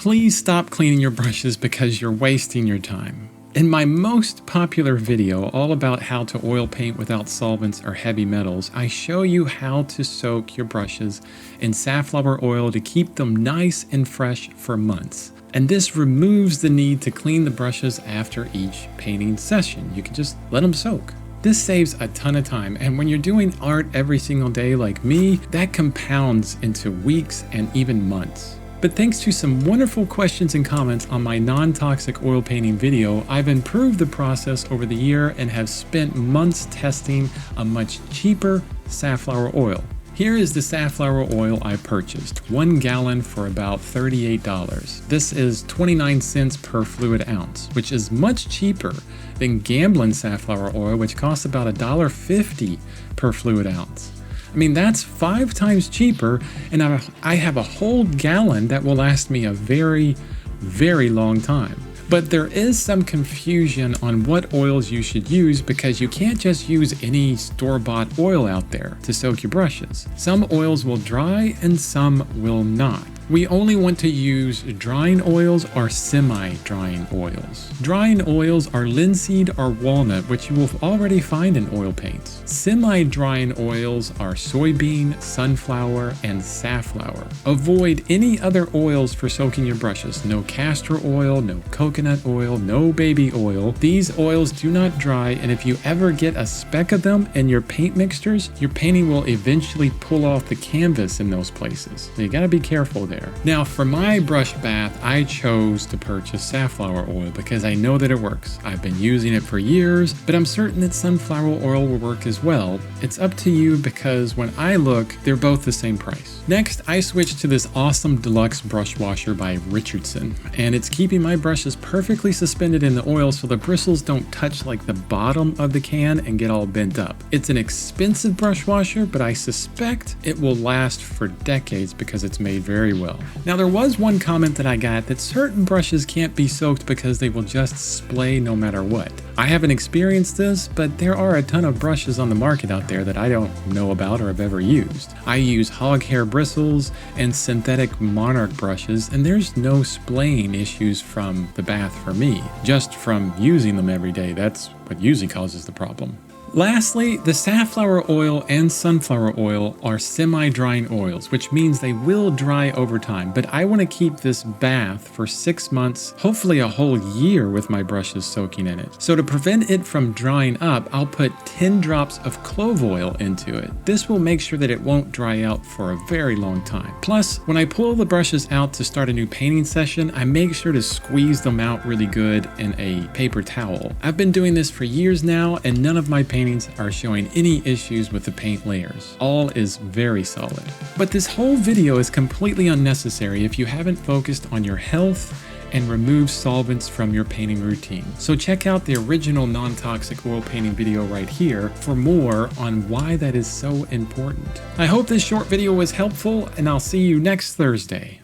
Please stop cleaning your brushes because you're wasting your time. In my most popular video, all about how to oil paint without solvents or heavy metals, I show you how to soak your brushes in safflower oil to keep them nice and fresh for months. And this removes the need to clean the brushes after each painting session. You can just let them soak. This saves a ton of time, and when you're doing art every single day like me, that compounds into weeks and even months. But thanks to some wonderful questions and comments on my non-toxic oil painting video, I've improved the process over the year and have spent months testing a much cheaper safflower oil. Here is the safflower oil I purchased, 1 gallon for about $38. This is 29 cents per fluid ounce, which is much cheaper than Gamblin safflower oil, which costs about $1.50 per fluid ounce. I mean, that's 5 times cheaper, and I have a whole gallon that will last me a very, very long time. But there is some confusion on what oils you should use because you can't just use any store-bought oil out there to soak your brushes. Some oils will dry and some will not. We only want to use drying oils or semi-drying oils. Drying oils are linseed or walnut, which you will already find in oil paints. Semi-drying oils are soybean, sunflower, and safflower. Avoid any other oils for soaking your brushes. No castor oil, no coconut oil, no baby oil. These oils do not dry, and if you ever get a speck of them in your paint mixtures, your painting will eventually pull off the canvas in those places. So you gotta be careful there. Now for my brush bath, I chose to purchase safflower oil because I know that it works. I've been using it for years, but I'm certain that sunflower oil will work as well. It's up to you because when I look, they're both the same price. Next, I switched to this awesome deluxe brush washer by Richardson, and it's keeping my brushes perfectly suspended in the oil so the bristles don't touch like the bottom of the can and get all bent up. It's an expensive brush washer, but I suspect it will last for decades because it's made very well. Now there was one comment that I got that certain brushes can't be soaked because they will just splay no matter what. I haven't experienced this, but there are a ton of brushes on the market out there that I don't know about or have ever used. I use hog hair bristles and synthetic monarch brushes, and there's no splaying issues from the bath for me, just from using them every day. That's what usually causes the problem. Lastly, the safflower oil and sunflower oil are semi-drying oils, which means they will dry over time, but I want to keep this bath for 6 months, hopefully a whole year with my brushes soaking in it. So to prevent it from drying up, I'll put 10 drops of clove oil into it. This will make sure that it won't dry out for a very long time. Plus, when I pull the brushes out to start a new painting session, I make sure to squeeze them out really good in a paper towel. I've been doing this for years now, and none of my paintings are showing any issues with the paint layers. All is very solid. But this whole video is completely unnecessary if you haven't focused on your health and remove solvents from your painting routine. So check out the original non-toxic oil painting video right here for more on why that is so important. I hope this short video was helpful, and I'll see you next Thursday.